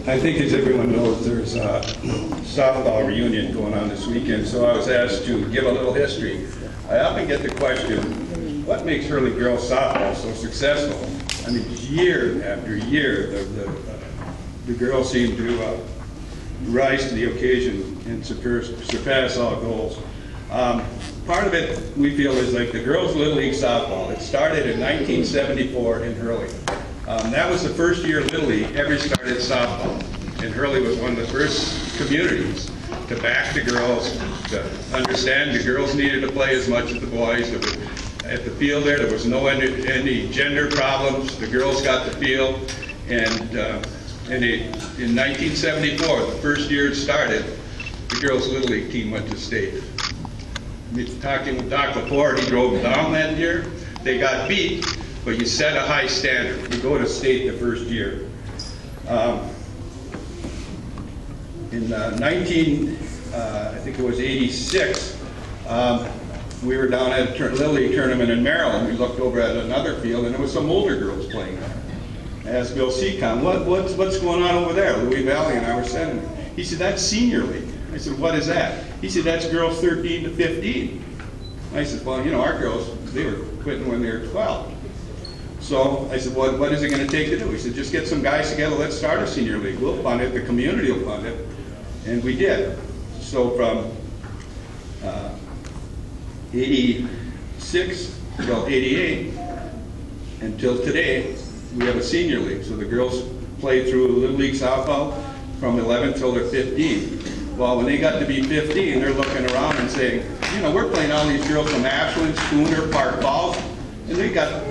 I think as everyone knows, there's a softball reunion going on this weekend, so I was asked to give a little history. I often get the question, what makes Hurley girls softball so successful? I mean, year after year, the girls seem to rise to the occasion and surpass all goals. Part of it, we feel, is like the Girls Little League Softball. It started in 1974 in Hurley. That was the first year Little League ever started softball. And Hurley was one of the first communities to back the girls, to understand the girls needed to play as much as the boys. At the field there was no any gender problems. The girls got the field. And in 1974, the first year it started, the Girls Little League team went to state. Talking with Doc Laporte, he drove them down that year. They got beat, but you set a high standard. You go to state the first year. In I think it was 86, we were down at a Little League tournament in Maryland. We looked over at another field, and there was some older girls playing there. I asked Bill Seacon, what's going on over there? Louis Valley and I were sending him. He said, that's senior league. I said, what is that? He said, that's girls 13 to 15. I said, well, you know, our girls, they were quitting when they were 12. So I said, what is it going to take to do? He said, just get some guys together, let's start a senior league. We'll fund it, the community will fund it. And we did. So from 86 till 88 until today, we have a senior league. So the girls play through Little League softball from 11 till they're 15. Well, when they got to be 15, they're looking around and saying, you know, we're playing all these girls from Ashland, Schooner, Park Falls, and they got,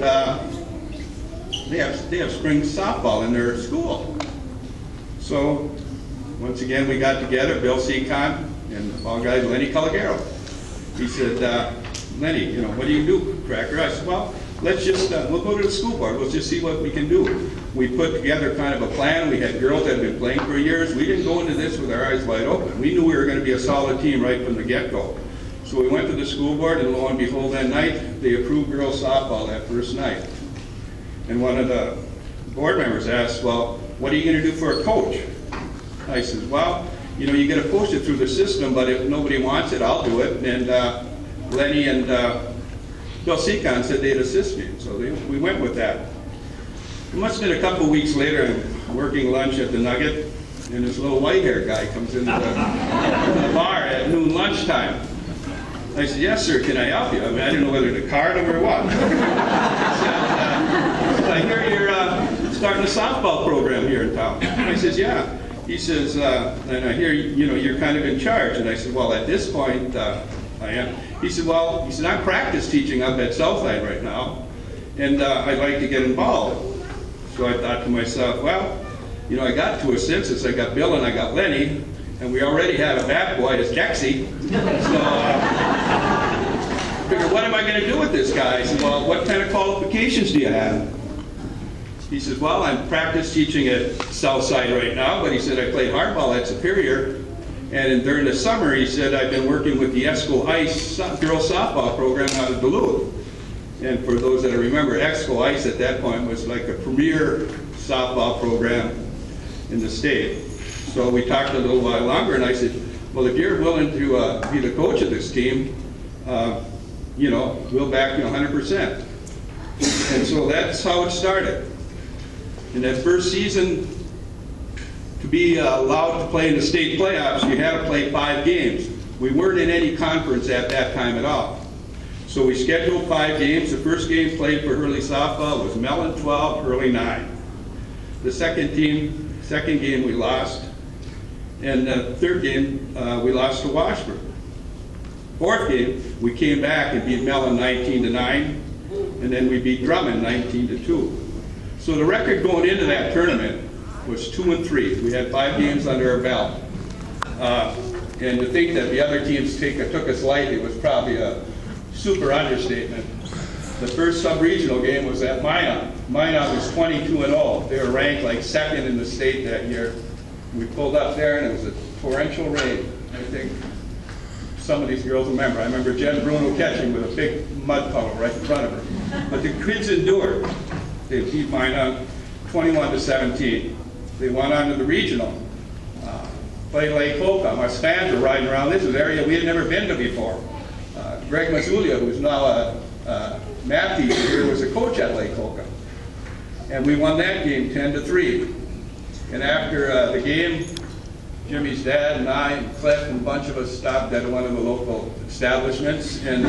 they have spring softball in their school. So, once again, we got together, Bill Seacon and all guys, Lenny Calagaro. He said, Lenny, you know, what do you do, Cracker? I said, well, let's just, we'll go to the school board, we'll just see what we can do. We put together kind of a plan. We had girls that had been playing for years. We didn't go into this with our eyes wide open. We knew we were going to be a solid team right from the get-go. So we went to the school board, and lo and behold, that night, they approved girls softball that first night. And one of the board members asked, well, what are you going to do for a coach? I said, well, you know, you got to push it through the system, but if nobody wants it, I'll do it. And Lenny and Bill Seacon said they'd assist me, so we went with that. It must have been a couple of weeks later, I'm working lunch at the Nugget, and this little white-haired guy comes into the bar at noon lunchtime. I said, yes, sir, can I help you? I mean, I didn't know whether to card him or what. I hear you're starting a softball program here in town. I says, yeah. He says, and I hear, you know, you're kind of in charge. And I said, well, at this point, I am. He said, well, I'm practice teaching up at Southside right now, and I'd like to get involved. So I thought to myself, well, you know, I got two assistants. I got Bill and I got Lenny, and we already had a bat boy, as Dexy. So I figured, what am I going to do with this guy? I said, well, what kind of qualifications do you have? He says, well, I'm practice teaching at Southside right now, but he said I played hardball at Superior. And during the summer, he said, I've been working with the ESCO Ice girls softball program out of Duluth. And for those that remember, ESCO Ice at that point was like a premier softball program in the state. So we talked a little while longer, and I said, well, if you're willing to be the coach of this team, you know, we'll back you 100%. And so that's how it started. In that first season, to be allowed to play in the state playoffs, you had to play 5 games. We weren't in any conference at that time at all. So we scheduled 5 games. The first game played for Hurley softball was Mellon 12, Hurley 9. The second game we lost. And the third game, we lost to Washburn. Fourth game, we came back and beat Mellon 19-9, and then we beat Drummond 19-2. So the record going into that tournament was 2-3. We had 5 games under our belt. And to think that the other teams took us lightly was probably a super understatement. The first sub-regional game was at Minot. Minot was 22-0. They were ranked like 2nd in the state that year. We pulled up there and it was a torrential rain. I think some of these girls remember. I remember Jen Bruno catching with a big mud puddle right in front of her. But the kids endured. They beat Minot 21-17. They went on to the regional. Played Lake Holcomb. Our fans were riding around. This was an area we had never been to before. Greg Mazulia, who's now a math teacher here, was a coach at Lake Holcomb. And we won that game 10-3. And after the game, Jimmy's dad and I and Cliff and a bunch of us stopped at one of the local establishments. And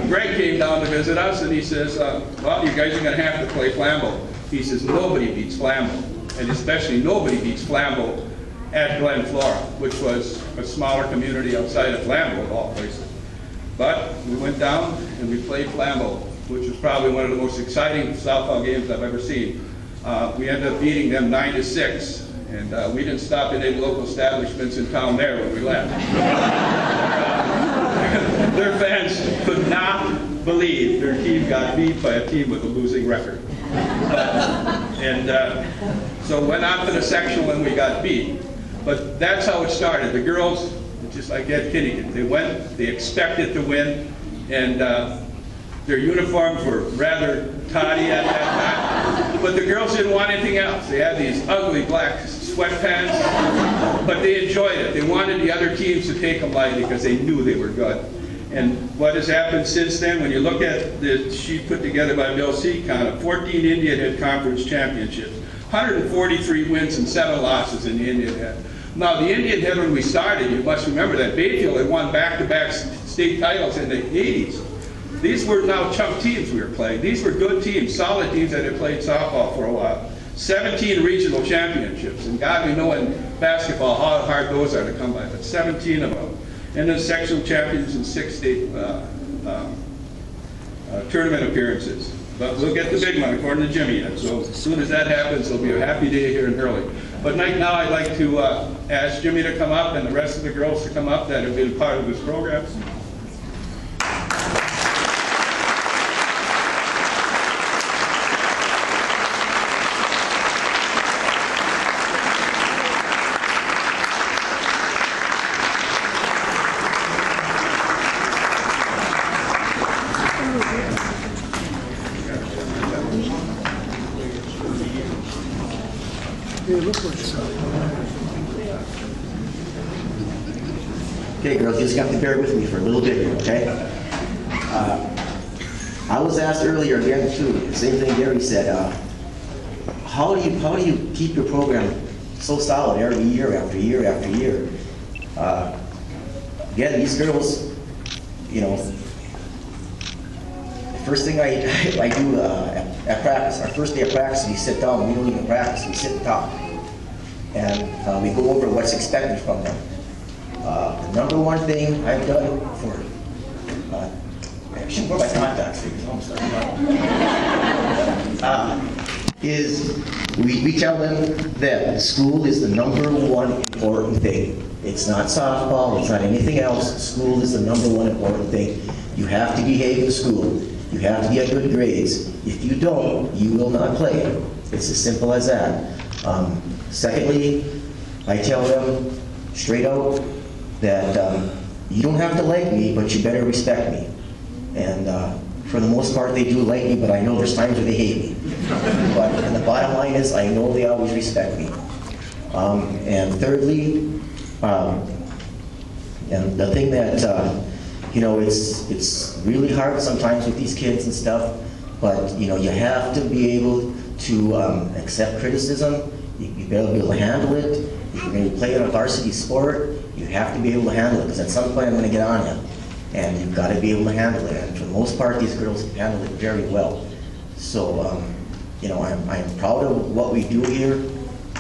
Greg came down to visit us, and he says, well, you guys are going to have to play Flambeau. He says, nobody beats Flambeau. And especially nobody beats Flambeau at Glen Flora, which was a smaller community outside of Flambeau of all places. But we went down and we played Flambeau, which was probably one of the most exciting softball games I've ever seen. We ended up beating them 9-6, and we didn't stop in any local establishments in town there when we left. Their fans could not believe their team got beat by a team with a losing record. So went on to the sectional and we got beat. But that's how it started. The girls, just like Ed Kinnigan, they went, they expected to win, and their uniforms were rather toddy at that time. But the girls didn't want anything else. They had these ugly black sweatpants, but they enjoyed it. They wanted the other teams to take them lightly because they knew they were good. And what has happened since then, when you look at the sheet put together by Bill Seacon, 14 Indian Head Conference Championships, 143 wins and 7 losses in the Indian Head. Now, the Indian Head, when we started, you must remember that Bayfield had won back-to-back state titles in the 80s. These were now chunk teams we were playing. These were good teams, solid teams that had played softball for a while. 17 regional championships, and God, we know in basketball how hard those are to come by, but 17 of them. And then sectional champions in 6 state tournament appearances. But we'll get the big one, according to Jimmy. And so as soon as that happens, it'll be a happy day here in Hurley. But right now, I'd like to ask Jimmy to come up and the rest of the girls to come up that have been part of this program. Okay, girls, you just got to bear with me for a little bit here, okay? I was asked earlier again too, the same thing Gary said. How do you keep your program so solid every year after year after year? Again, these girls, you know, the first thing I do at practice, our first day of practice, we sit down. We don't even practice. We sit and talk, and we go over what's expected from them. The number one thing I've done for, I shouldn't wear my contacts, is we tell them that school is the number one important thing. It's not softball, it's not anything else. School is the number one important thing. You have to behave in school. You have to get good grades. If you don't, you will not play. It's as simple as that. Secondly, I tell them straight out that you don't have to like me, but you better respect me. And for the most part, they do like me, but I know there's times where they hate me. And the bottom line is, I know they always respect me. And thirdly, and the thing that, you know, it's really hard sometimes with these kids and stuff, but, you know, you have to be able to accept criticism. You better be able to handle it. If you're going to play in a varsity sport, you have to be able to handle it, because at some point I'm going to get on you. And you've got to be able to handle it. And for the most part, these girls handle it very well. So, you know, I'm proud of what we do here.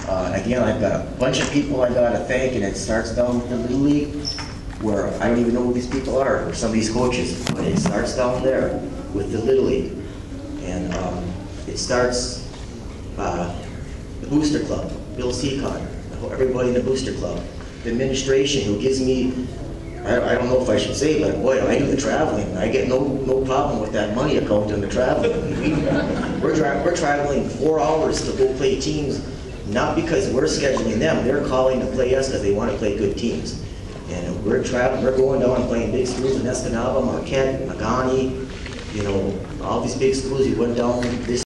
Again, I've got a bunch of people I got to thank, and it starts down with the Little League, where I don't even know who these people are, or some of these coaches, but it starts down there with the Little League. And it starts the Booster Club, Bill Seacon, everybody in the Booster Club, the administration who gives me, I don't know if I should say, but boy, I do the traveling. I get no problem with that money account and the traveling. We're traveling 4 hours to go play teams, not because we're scheduling them. They're calling to play us because they want to play good teams. And we're going down and playing big schools in Escanaba, Marquette, Magani, you know, all these big schools. You went down this